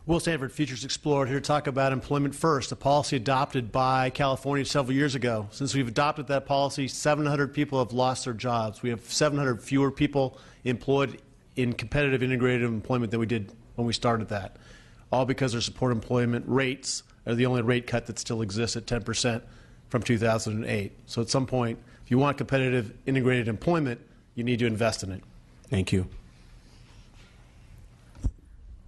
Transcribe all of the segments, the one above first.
Will Stanford, Futures Explored, here to talk about Employment First, a policy adopted by California several years ago. Since we've adopted that policy, 700 people have lost their jobs. We have 700 fewer people employed in competitive integrated employment than we did when we started that, all because our support employment rates are the only rate cut that still exists at 10% from 2008. So at some point, if you want competitive integrated employment, you need to invest in it. Thank you.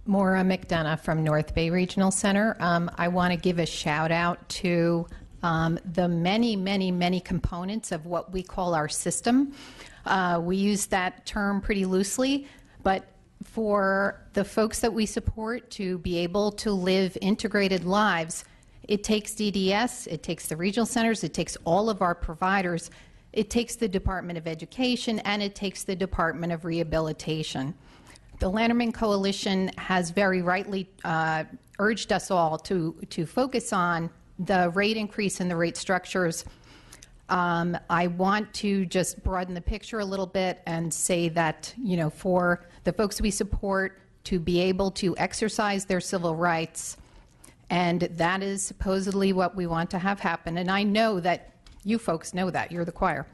Maura McDonough from North Bay Regional Center. I want to give a shout out to the many components of what we call our system. We use that term pretty loosely, but for the folks that we support to be able to live integrated lives, it takes DDS, it takes the regional centers, it takes all of our providers, it takes the Department of Education, and it takes the Department of Rehabilitation. The Lanterman Coalition has very rightly urged us all to focus on the rate increase and the rate structures. I want to just broaden the picture a little bit and say that, you know, for the folks we support to be able to exercise their civil rights, and that is supposedly what we want to have happen. And I know that you folks know that. You're the choir.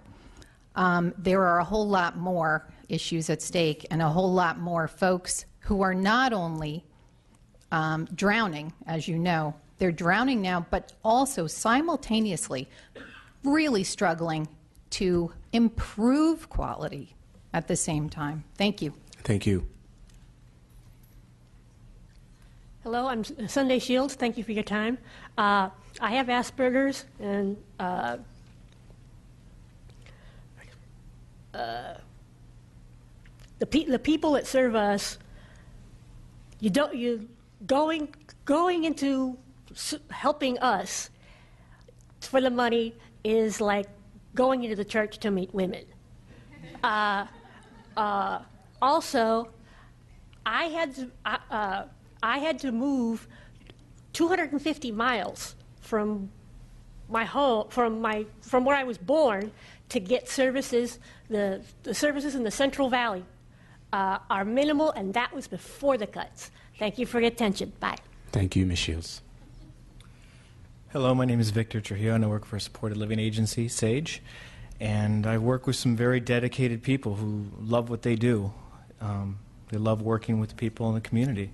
There are a whole lot more issues at stake and a whole lot more folks who are not only drowning, as you know, they're drowning now, but also simultaneously really struggling to improve quality at the same time. Thank you. Thank you. Hello, I'm Sunday Shields. Thank you for your time. I have Asperger's, and the people that serve us, going into helping us for the money is like going into the church to meet women. Also, I had to move 250 miles from my home, from where I was born, to get services. The services in the Central Valley are minimal, and that was before the cuts. Thank you for your attention. Bye. Thank you, Ms. Shields. Hello, my name is Victor Trujillo, and I work for a supported living agency, SAGE. And I work with some very dedicated people who love what they do. They love working with people in the community.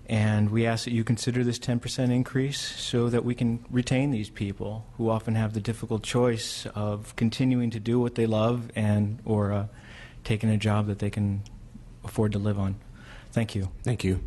And we ask that you consider this 10% increase so that we can retain these people who often have the difficult choice of continuing to do what they love and or taking a job that they can afford to live on. Thank you. Thank you.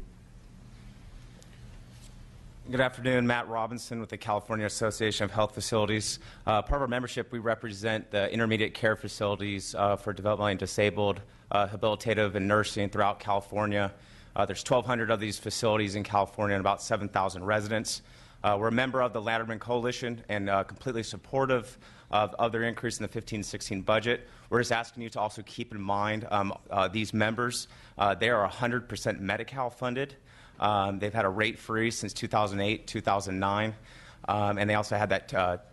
Good afternoon. Matt Robinson with the California Association of Health Facilities. Part of our membership, we represent the intermediate care facilities for developmentally disabled, habilitative, and nursing throughout California. There's 1,200 of these facilities in California and about 7,000 residents. We're a member of the Lanterman Coalition and completely supportive of their increase in the 15-16 budget. We're just asking you to also keep in mind these members. They are 100% Medi-Cal funded. They've had a rate freeze since 2008, 2009, and they also had that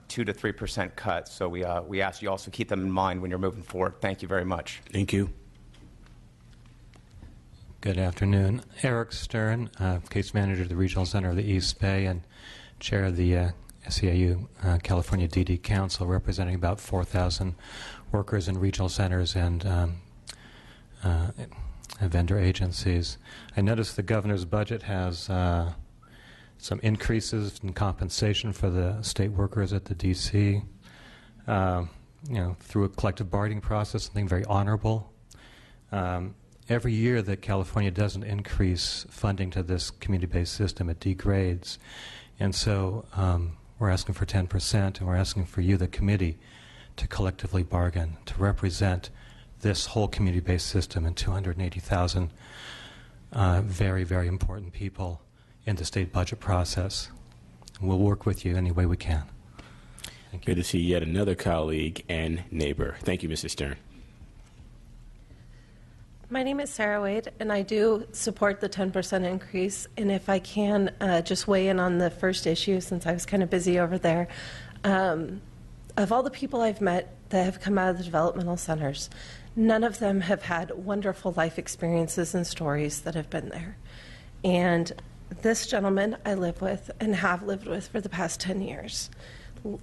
2 to 3% cut. So we ask you also keep them in mind when you're moving forward. Thank you very much. Thank you. Good afternoon. Eric Stern, case manager of the Regional Center of the East Bay and chair of the SEIU California DD Council, representing about 4,000 workers in regional centers and vendor agencies. I noticed the governor's budget has some increases in compensation for the state workers at the DC, through a collective bargaining process, something very honorable. Every year that California doesn't increase funding to this community-based system, it degrades. And so we're asking for 10%, and we're asking for you, the committee, to collectively bargain, to represent this whole community-based system and 280,000 very, very important people in the state budget process. We'll work with you any way we can. Thank you. Good to see yet another colleague and neighbor. Thank you, Mrs. Stern. My name is Sarah Wade, and I do support the 10% increase. And if I can just weigh in on the first issue, since I was kind of busy over there. Of all the people I've met that have come out of the developmental centers, none of them have had wonderful life experiences and stories that have been there. And this gentleman I live with and have lived with for the past 10 years.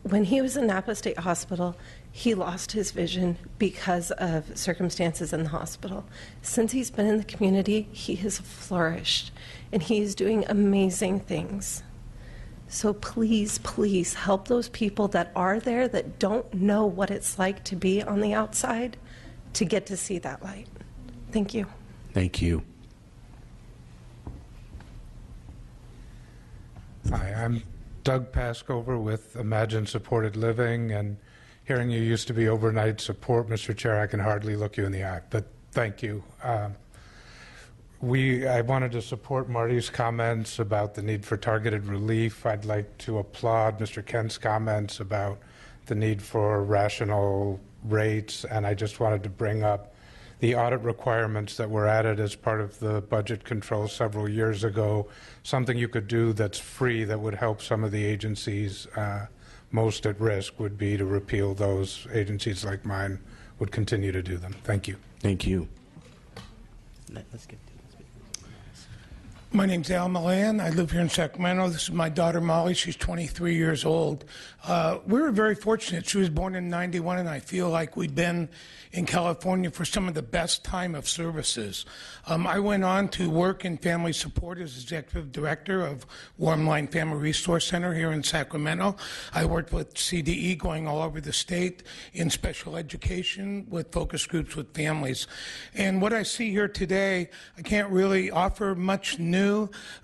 When he was in Napa State Hospital, he lost his vision because of circumstances in the hospital. Since he's been in the community, he has flourished, and he is doing amazing things. So please, please help those people that are there that don't know what it's like to be on the outside to get to see that light. Thank you. Thank you. Hi, I'm Doug Pascover with Imagine Supported Living, and hearing you used to be overnight support, Mr. Chair, I can hardly look you in the eye, but thank you. I wanted to support Marty's comments about the need for targeted relief. I'd like to applaud Mr. Kent's comments about the need for rational rates, and I just wanted to bring up the audit requirements that were added as part of the budget control several years ago, something you could do that's free that would help some of the agencies most at risk would be to repeal those. Agencies like mine would continue to do them. Thank you. Thank you. Let's get My name's Al Milan. I live here in Sacramento. This is my daughter, Molly. She's 23 years old. We were very fortunate. She was born in '91, and I feel like we've been in California for some of the best time of services. I went on to work in family support as executive director of Warm Line Family Resource Center here in Sacramento. I worked with CDE going all over the state in special education with focus groups with families. And what I see here today, I can't really offer much new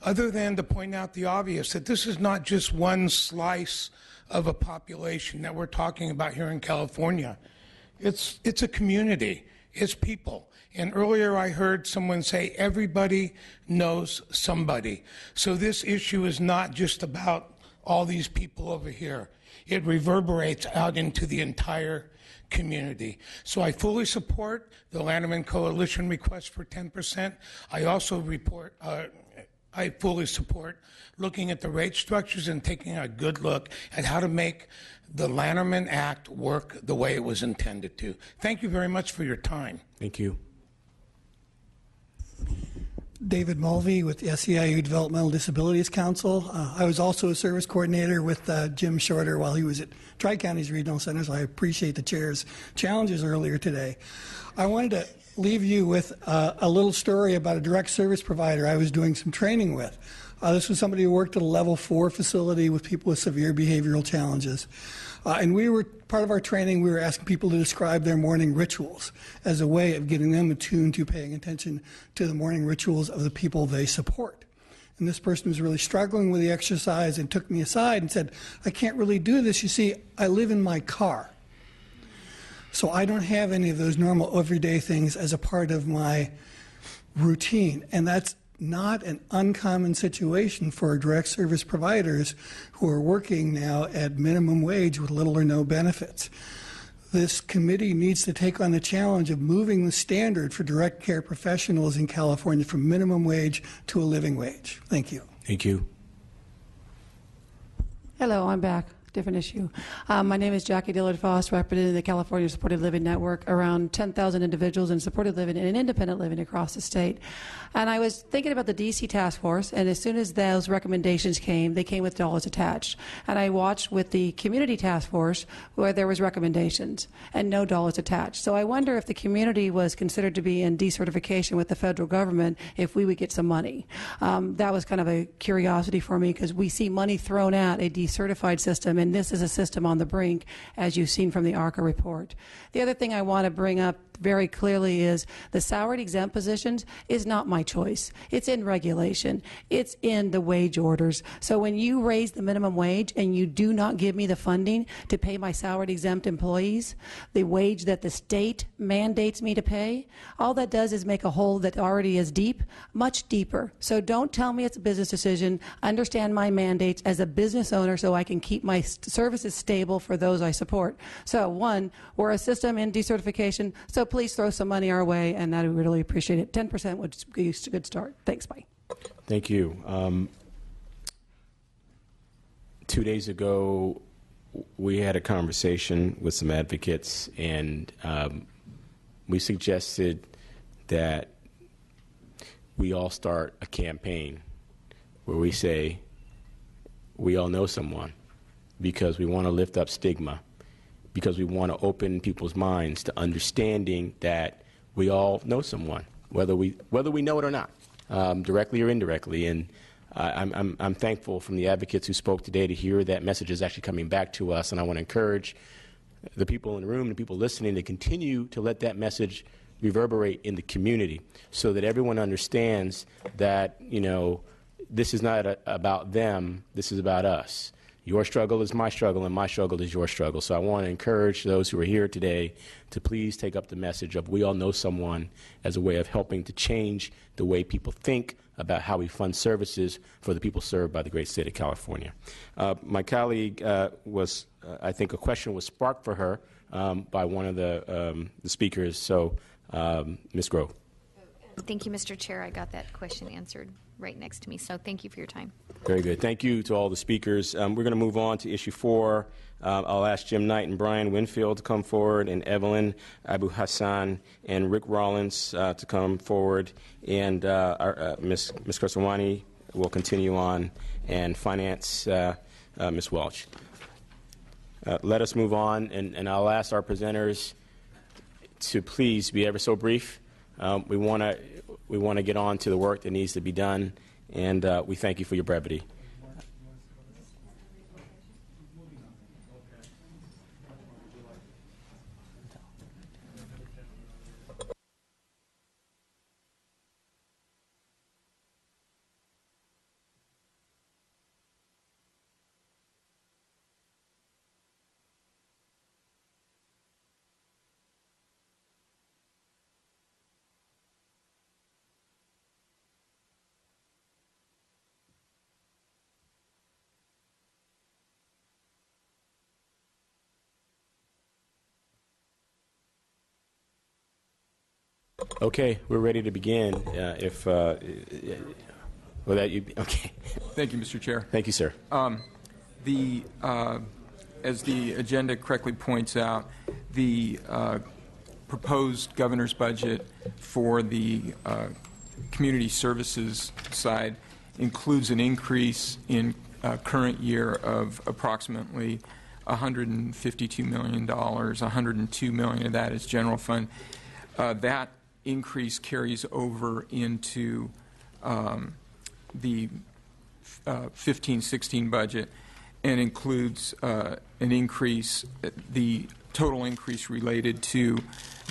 other than to point out the obvious, that this is not just one slice of a population that we're talking about here in California. It's a community. It's people. And earlier I heard someone say everybody knows somebody. So this issue is not just about all these people over here. It reverberates out into the entire community. So I fully support the Lanterman Coalition request for 10%. I also I fully support looking at the rate structures and taking a good look at how to make the Lanterman Act work the way it was intended to. Thank you very much for your time. Thank you. David Mulvey with the SEIU Developmental Disabilities Council. I was also a service coordinator with Jim Shorter while he was at Tri-Counties Regional Center, so I appreciate the chair's challenges earlier today. I wanted to leave you with a little story about a direct service provider I was doing some training with. This was somebody who worked at a level 4 facility with people with severe behavioral challenges. And part of our training, we were asking people to describe their morning rituals as a way of getting them attuned to paying attention to the morning rituals of the people they support. And this person was really struggling with the exercise and took me aside and said, I can't really do this. You see, I live in my car. So I don't have any of those normal everyday things as a part of my routine. And that's not an uncommon situation for direct service providers who are working now at minimum wage with little or no benefits. This committee needs to take on the challenge of moving the standard for direct care professionals in California from minimum wage to a living wage. Thank you. Thank you. Hello, I'm back. Different issue. My name is Jackie Dillard-Foss, representing the California Supported Living Network, around 10,000 individuals in supported living and independent living across the state. And I was thinking about the DC task force, and as soon as those recommendations came, they came with dollars attached. And I watched with the community task force where there was recommendations and no dollars attached. So I wonder if the community was considered to be in decertification with the federal government, if we would get some money. That was kind of a curiosity for me, because we see money thrown at a decertified system, and this is a system on the brink, as you've seen from the ARCA report. The other thing I want to bring up very clearly is the salaried exempt positions is not my choice. It's in regulation. It's in the wage orders. So when you raise the minimum wage and you do not give me the funding to pay my salaried exempt employees the wage that the state mandates me to pay, all that does is make a hole that already is deep much deeper. So don't tell me it's a business decision. Understand my mandates as a business owner so I can keep my services stable for those I support. So one, we're a system in decertification, so please throw some money our way, and I would really appreciate it. 10% would be a good start. Thanks, bye. Thank you. 2 days ago, we had a conversation with some advocates, and we suggested that we all start a campaign where we say, we all know someone, because we want to lift up stigma, because we want to open people's minds to understanding that we all know someone, whether we know it or not, directly or indirectly. And I'm thankful from the advocates who spoke today to hear that message is actually coming back to us. And I want to encourage the people in the room and the people listening to continue to let that message reverberate in the community, so that everyone understands that, this is not about them, this is about us. Your struggle is my struggle, and my struggle is your struggle. So I want to encourage those who are here today to please take up the message of we all know someone as a way of helping to change the way people think about how we fund services for the people served by the great state of California. My colleague I think a question was sparked for her by one of the speakers. So, Ms. Grove. Thank you, Mr. Chair. I got that question answered right next to me, so thank you for your time. Very good. Thank you to all the speakers. We're going to move on to issue 4. I'll ask Jim Knight and Brian Winfield to come forward, and Evelyn Abu Hassan and Rick Rollins to come forward, and Ms. Kersawani will continue on, and Finance, Ms. Welch. Let us move on, and I'll ask our presenters to please be ever so brief. We want to get on to the work that needs to be done, and we thank you for your brevity. Okay, we're ready to begin. Okay. Thank you, Mr. Chair. Thank you, sir. As the agenda correctly points out, the proposed governor's budget for the community services side includes an increase in current year of approximately $152 million. $102 million of that is general fund. That increase carries over into the 15-16 budget and includes an increase. The total increase related to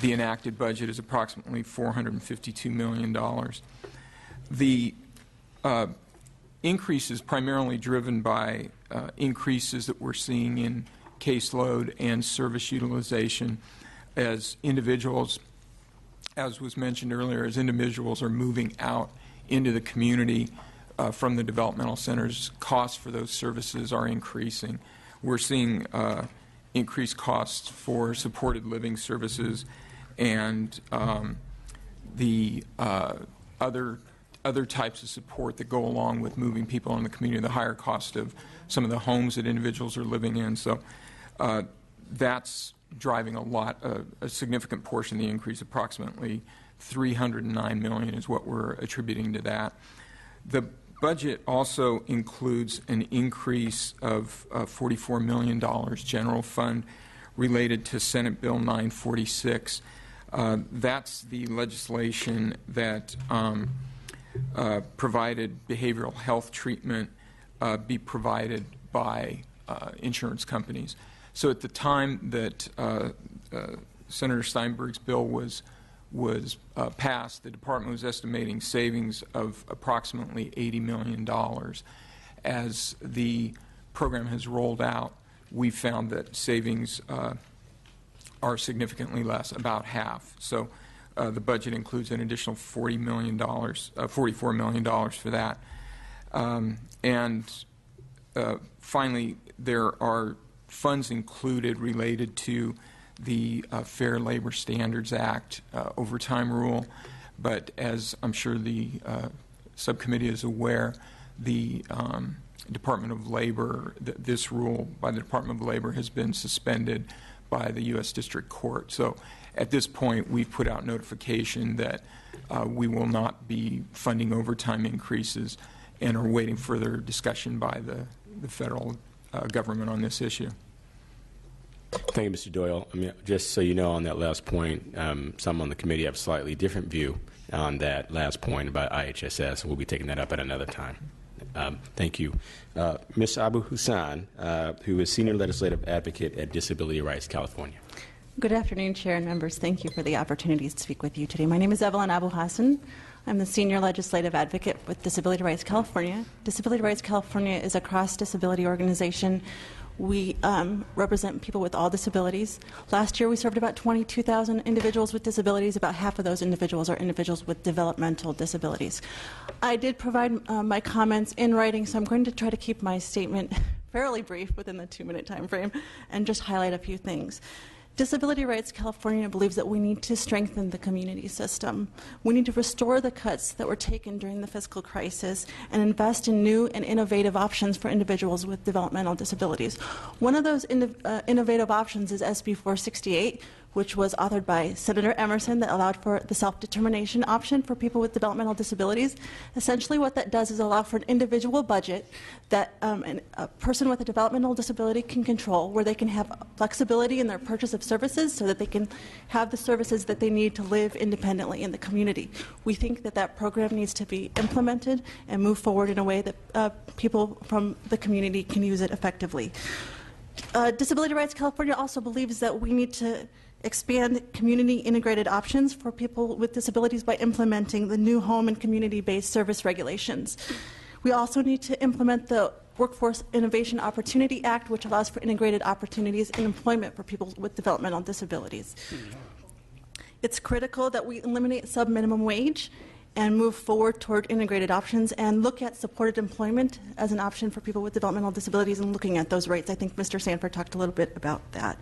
the enacted budget is approximately $452 million. The increase is primarily driven by increases that we're seeing in caseload and service utilization as individuals, as was mentioned earlier, as individuals are moving out into the community from the developmental centers, costs for those services are increasing. We're seeing increased costs for supported living services and the other types of support that go along with moving people in the community, the higher cost of some of the homes that individuals are living in. So that's driving a significant portion of the increase. Approximately $309 million is what we're attributing to that. The budget also includes an increase of $44 million general fund related to Senate Bill 946. That's the legislation that provided behavioral health treatment be provided by insurance companies. So at the time that Senator Steinberg's bill was passed, the department was estimating savings of approximately $80 million. As the program has rolled out, we found that savings are significantly less, about half. So the budget includes an additional $44 million for that. Finally, there are funds included related to the Fair Labor Standards Act overtime rule, but as I'm sure the subcommittee is aware, the Department of Labor, this rule by the Department of Labor has been suspended by the U.S. District Court. So at this point, we've put out notification that we will not be funding overtime increases, and are waiting further discussion by the federal government on this issue. Thank you, Mr. Doyle. I mean, just so you know, on that last point, some on the committee have a slightly different view on that last point about IHSS, and we'll be taking that up at another time. Thank you. Ms. Abu Hassan, who is Senior Legislative Advocate at Disability Rights California. Good afternoon, Chair and members. Thank you for the opportunity to speak with you today. My name is Evelyn Abu Hassan. I'm the Senior Legislative Advocate with Disability Rights California. Disability Rights California is a cross-disability organization. We represent people with all disabilities. Last year we served about 22,000 individuals with disabilities. About half of those individuals are individuals with developmental disabilities. I did provide my comments in writing, so I'm going to try to keep my statement fairly brief within the 2-minute time frame and just highlight a few things. Disability Rights California believes that we need to strengthen the community system. We need to restore the cuts that were taken during the fiscal crisis and invest in new and innovative options for individuals with developmental disabilities. One of those innovative options is SB 468, which was authored by Senator Emerson, that allowed for the self-determination option for people with developmental disabilities. Essentially what that does is allow for an individual budget that a person with a developmental disability can control, where they can have flexibility in their purchase of services so that they can have the services that they need to live independently in the community. We think that that program needs to be implemented and move forward in a way that people from the community can use it effectively. Disability Rights California also believes that we need to expand community integrated options for people with disabilities by implementing the new home and community-based service regulations. We also need to implement the Workforce Innovation Opportunity Act, which allows for integrated opportunities in employment for people with developmental disabilities. It's critical that we eliminate sub-minimum wage and move forward toward integrated options and look at supported employment as an option for people with developmental disabilities and looking at those rates. I think Mr. Sanford talked a little bit about that.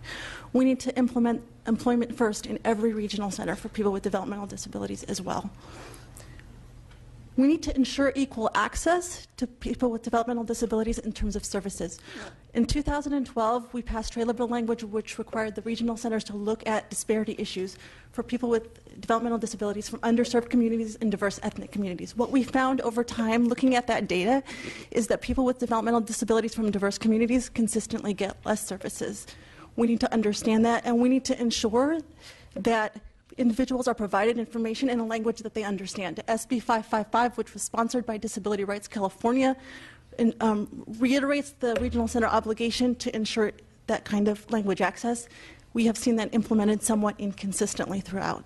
We need to implement employment first in every regional center for people with developmental disabilities as well. We need to ensure equal access to people with developmental disabilities in terms of services. In 2012, we passed trade liberal language which required the regional centers to look at disparity issues for people with developmental disabilities from underserved communities and diverse ethnic communities. What we found over time, looking at that data, is that people with developmental disabilities from diverse communities consistently get less services. We need to understand that, and we need to ensure that individuals are provided information in a language that they understand. SB 555, which was sponsored by Disability Rights California, reiterates the regional center obligation to ensure that kind of language access. We have seen that implemented somewhat inconsistently throughout.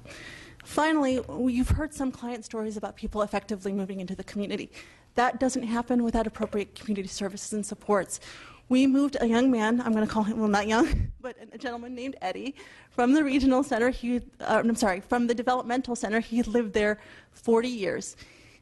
Finally, you've heard some client stories about people effectively moving into the community. That doesn't happen without appropriate community services and supports. We moved a young man, I'm going to call him, well, not young, but a gentleman named Eddie, from the regional center, from the developmental center. He had lived there 40 years.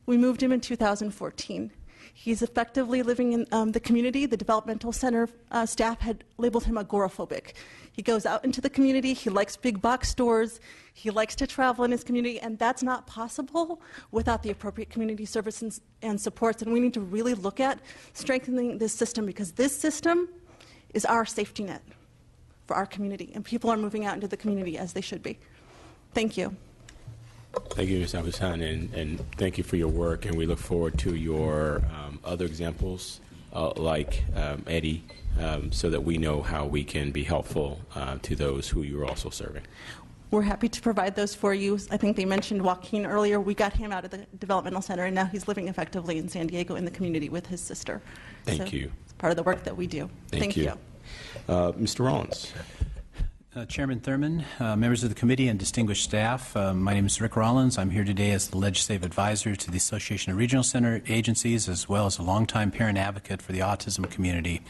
We moved him in 2014. He's effectively living in the community. The developmental center staff had labeled him agoraphobic. He goes out into the community, he likes big box stores, he likes to travel in his community, and that's not possible without the appropriate community services and supports. And we need to really look at strengthening this system, because this system is our safety net for our community, and people are moving out into the community as they should be. Thank you. Thank you, Ms. Abusan, and thank you for your work, and we look forward to your other examples like Eddie, so that we know how we can be helpful to those who you're also serving. We're happy to provide those for you. I think they mentioned Joaquin earlier. We got him out of the developmental center, and now he's living effectively in San Diego in the community with his sister. Thank you. It's part of the work that we do. Thank you. Mr. Rollins. Chairman Thurman, members of the committee, and distinguished staff, my name is Rick Rollins. I'm here today as the legislative advisor to the Association of Regional Center Agencies, as well as a longtime parent advocate for the autism community.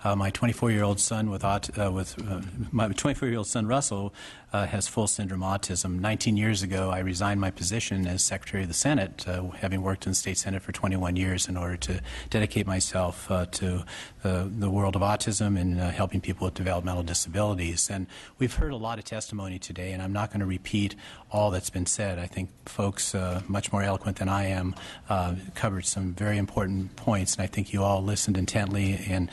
My 24-year-old son my 24-year-old son Russell has full syndrome autism. 19 years ago, I resigned my position as Secretary of the Senate, having worked in the State Senate for 21 years, in order to dedicate myself to the world of autism and helping people with developmental disabilities. And We've heard a lot of testimony today, and I'm not going to repeat all that's been said. I think folks much more eloquent than I am covered some very important points, and I think you all listened intently and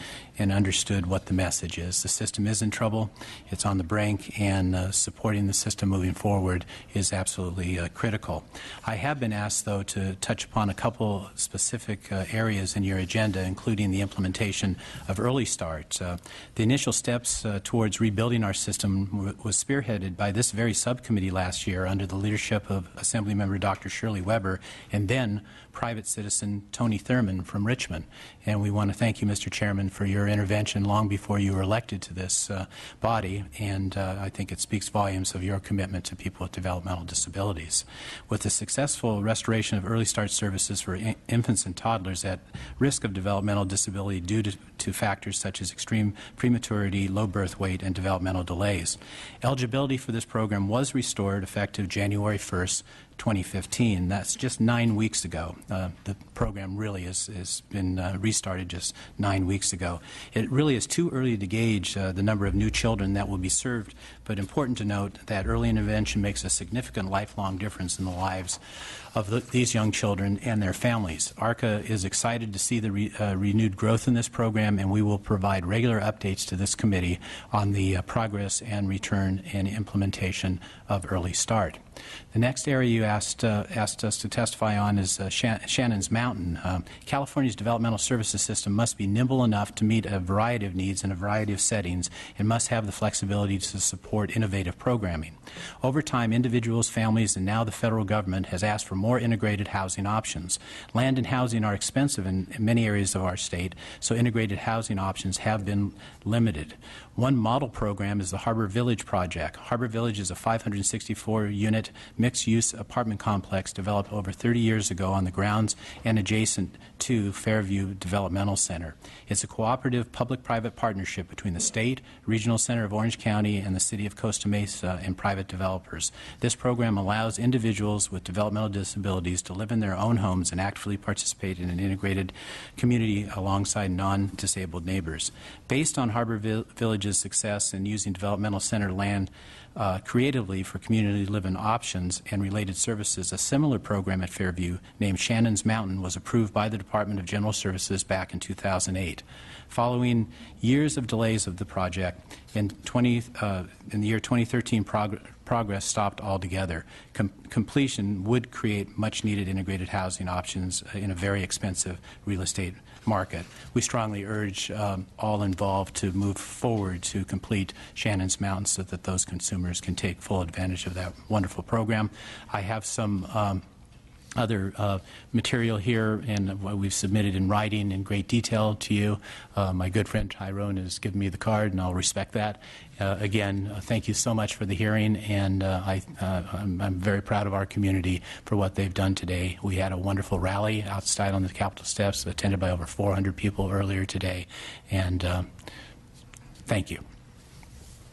understood what the message is. The system is in trouble. It's on the brink, and supporting the system moving forward is absolutely critical. I have been asked, though, to touch upon a couple specific areas in your agenda, including the implementation of Early Start. The initial steps towards rebuilding our system was spearheaded by this very subcommittee last year under the leadership of Assemblymember Dr. Shirley Weber and then private citizen Tony Thurman from Richmond. And we want to thank you, Mr. Chairman, for your intervention long before you were elected to this body, and I think it speaks volumes of your commitment to people with developmental disabilities. With the successful restoration of Early Start services for infants and toddlers at risk of developmental disability due to factors such as extreme prematurity, low birth weight, and developmental delays, eligibility for this program was restored effective January 1st, 2015. That's just 9 weeks ago. The program really has been restarted just 9 weeks ago. It really is too early to gauge the number of new children that will be served, but important to note that early intervention makes a significant lifelong difference in the lives of these young children and their families. ARCA is excited to see the renewed growth in this program, and we will provide regular updates to this committee on the progress and return and implementation of Early Start. The next area you asked us to testify on is Shannon's Mountain. California's developmental services system must be nimble enough to meet a variety of needs in a variety of settings and must have the flexibility to support innovative programming. Over time, individuals, families, and now the federal government has asked for more integrated housing options. Land and housing are expensive in many areas of our state, so integrated housing options have been limited. One model program is the Harbor Village project. Harbor Village is a 564-unit mixed-use apartment complex developed over 30 years ago on the grounds and adjacent to Fairview Developmental Center. It's a cooperative public-private partnership between the state, Regional Center of Orange County, and the City of Costa Mesa and private developers. This program allows individuals with developmental disabilities to live in their own homes and actively participate in an integrated community alongside non-disabled neighbors. Based on Harbor Village's success in using developmental center land creatively for community living options and related services, a similar program at Fairview named Shannon's Mountain was approved by the Department of General Services back in 2008. Following years of delays of the project, in the year 2013, progress stopped altogether. Completion would create much-needed integrated housing options in a very expensive real estate market. We strongly urge all involved to move forward to complete Shannon's Mountain so that those consumers can take full advantage of that wonderful program. I have some other material here, and we've submitted in writing in great detail to you. My good friend Tyrone has given me the card, and I'll respect that. Again, thank you so much for the hearing, and I'm very proud of our community for what they've done today. We had a wonderful rally outside on the Capitol steps, attended by over 400 people earlier today, and thank you.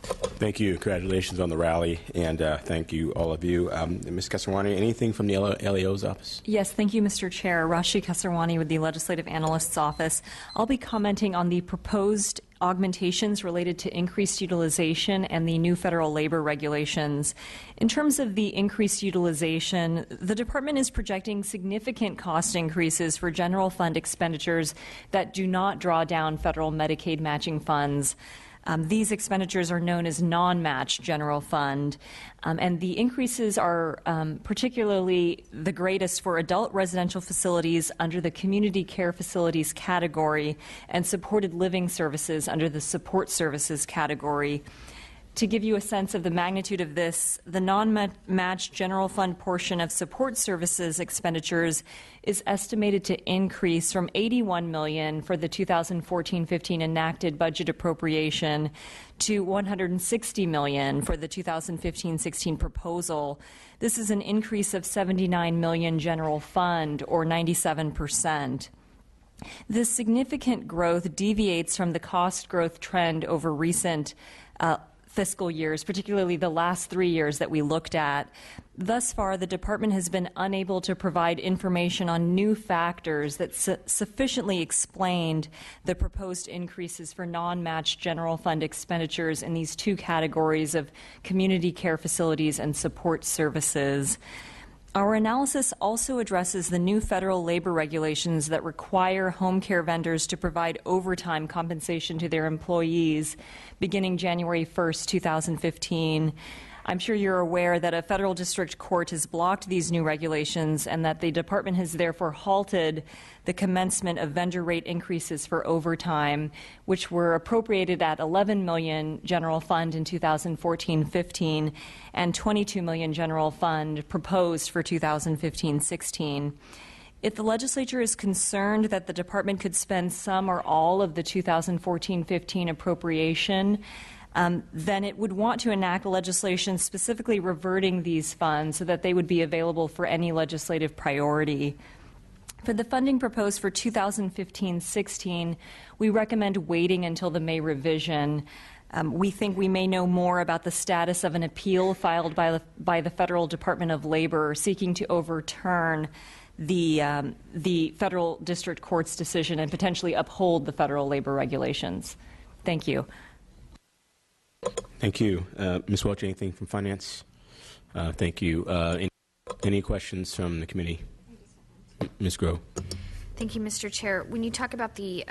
Thank you. Congratulations on the rally, and thank you, all of you. Ms. Kasarwani, anything from the LAO's office? Yes, thank you, Mr. Chair. Rashi Kasarwani with the Legislative Analyst's Office. I'll be commenting on the proposed augmentations related to increased utilization and the new federal labor regulations. In terms of the increased utilization, the department is projecting significant cost increases for general fund expenditures that do not draw down federal Medicaid matching funds. These expenditures are known as non-matched general fund, and the increases are particularly the greatest for adult residential facilities under the community care facilities category and supported living services under the support services category. To give you a sense of the magnitude of this, the non-matched general fund portion of support services expenditures is estimated to increase from $81 million for the 2014-15 enacted budget appropriation to $160 million for the 2015-16 proposal. This is an increase of $79 million general fund, or 97%. This significant growth deviates from the cost growth trend over recent fiscal years, particularly the last 3 years that we looked at. Thus far, the department has been unable to provide information on new factors that sufficiently explained the proposed increases for non-matched general fund expenditures in these two categories of community care facilities and support services. Our analysis also addresses the new federal labor regulations that require home care vendors to provide overtime compensation to their employees beginning January 1st, 2015. I'm sure you're aware that a federal district court has blocked these new regulations and that the department has therefore halted the commencement of vendor rate increases for overtime, which were appropriated at $11 million general fund in 2014-15 and $22 million general fund proposed for 2015-16. If the legislature is concerned that the department could spend some or all of the 2014-15 appropriation, then it would want to enact legislation specifically reverting these funds so that they would be available for any legislative priority. For the funding proposed for 2015-16, we recommend waiting until the May revision. We think we may know more about the status of an appeal filed by the Federal Department of Labor seeking to overturn the federal district court's decision and potentially uphold the federal labor regulations. Thank you. Thank you. Ms. Welch, anything from Finance? Thank you. Any questions from the committee? Ms. Grove. Thank you, Mr. Chair. When you talk about the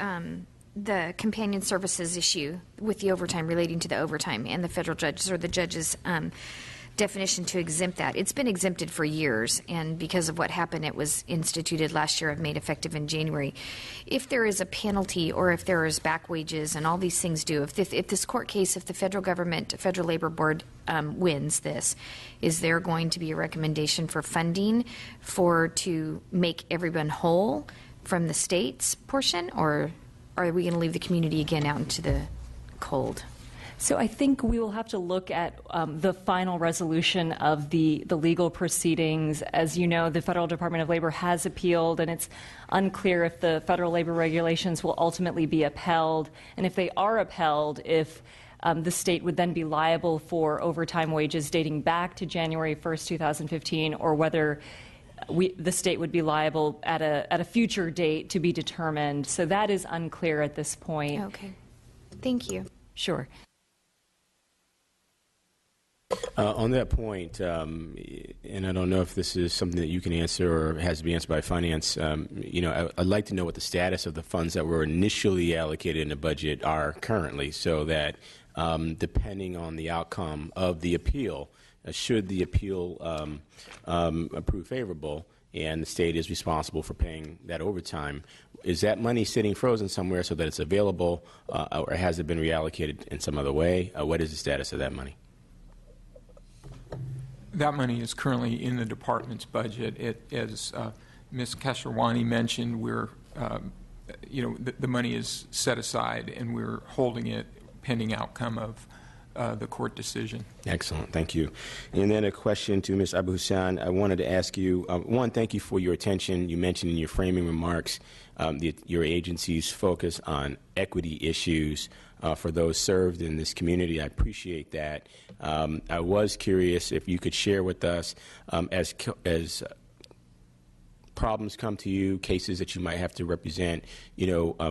companion services issue with the overtime, relating to the overtime and the federal judges or the judges' definition to exempt that, it's been exempted for years, and because of what happened, it was instituted last year and made effective in January. If there is a penalty or if there is back wages and all these things due, if this court case, if the federal government, Federal Labor Board wins this, is there going to be a recommendation for funding to make everyone whole from the state's portion, or are we going to leave the community again out into the cold? So I think we will have to look at the final resolution of the legal proceedings. As you know, the Federal Department of Labor has appealed, and it's unclear if the federal labor regulations will ultimately be upheld. And if they are upheld, if the state would then be liable for overtime wages dating back to January 1st, 2015, or whether the state would be liable at a future date to be determined. So that is unclear at this point. Okay. Thank you. Sure. On that point, and I don't know if this is something that you can answer or has to be answered by Finance, I'd like to know what the status of the funds that were initially allocated in the budget are currently, so that depending on the outcome of the appeal, should the appeal prove favorable and the state is responsible for paying that overtime, is that money sitting frozen somewhere so that it's available, or has it been reallocated in some other way? What is the status of that money? That money is currently in the department's budget. As Ms. Kesarwani mentioned, we're, the money is set aside and we're holding it pending outcome of the court decision. Excellent, thank you. And then a question to Ms. Abu Hassan. I wanted to ask you, one, thank you for your attention. You mentioned in your framing remarks your agency's focus on equity issues for those served in this community. I appreciate that. I was curious if you could share with us, as problems come to you, cases that you might have to represent,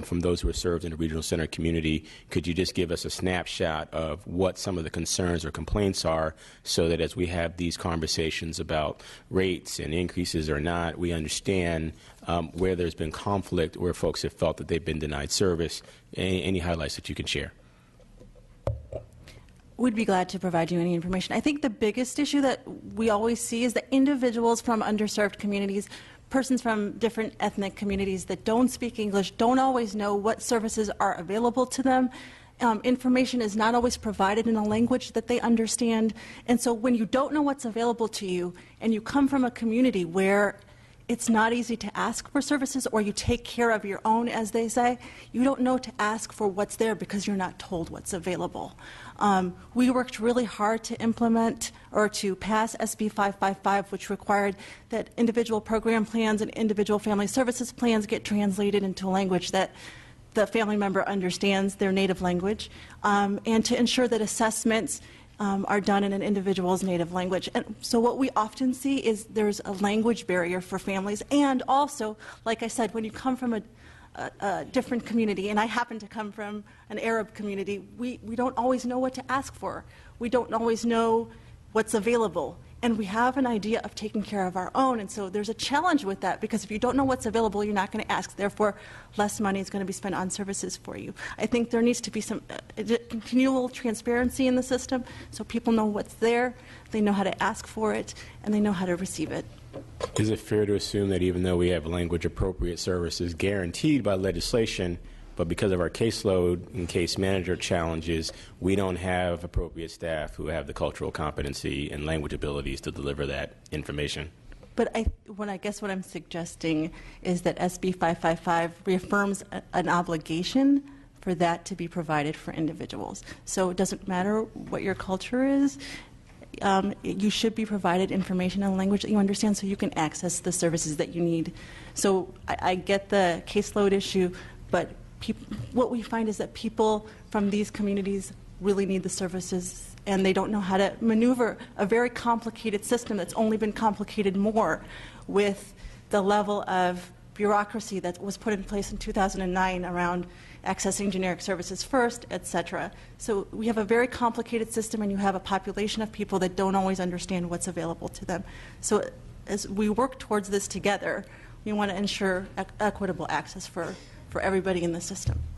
from those who are served in the regional center community, could you just give us a snapshot of what some of the concerns or complaints are, so that as we have these conversations about rates and increases or not, we understand where there's been conflict, where folks have felt that they've been denied service. Any highlights that you can share? We'd be glad to provide you any information. I think the biggest issue that we always see is that individuals from underserved communities, persons from different ethnic communities that don't speak English, don't always know what services are available to them. Information is not always provided in a language that they understand. And so when you don't know what's available to you and you come from a community where it's not easy to ask for services, or you take care of your own, as they say, you don't know to ask for what's there because you're not told what's available. We worked really hard to implement or to pass SB 555, which required that individual program plans and individual family services plans get translated into a language that the family member understands their native language, and to ensure that assessments are done in an individual's native language. And so what we often see is there's a language barrier for families, and also, like I said, when you come from a different community, and I happen to come from an Arab community, we don't always know what to ask for. We don't always know what's available. And we have an idea of taking care of our own, and so there's a challenge with that, because if you don't know what's available, you're not going to ask. Therefore, less money is going to be spent on services for you. I think there needs to be some continual transparency in the system so people know what's there, they know how to ask for it, and they know how to receive it. Is it fair to assume that even though we have language-appropriate services guaranteed by legislation, but because of our caseload and case manager challenges, we don't have appropriate staff who have the cultural competency and language abilities to deliver that information? But I guess what I'm suggesting is that SB 555 reaffirms an obligation for that to be provided for individuals. So it doesn't matter what your culture is. You should be provided information in a language that you understand so you can access the services that you need. So I get the caseload issue, but what we find is that people from these communities really need the services, and they don't know how to maneuver a very complicated system that's only been complicated more with the level of bureaucracy that was put in place in 2009 around accessing generic services first, etc. So we have a very complicated system, and you have a population of people that don't always understand what's available to them. So as we work towards this together, we want to ensure equitable access for everybody in the system.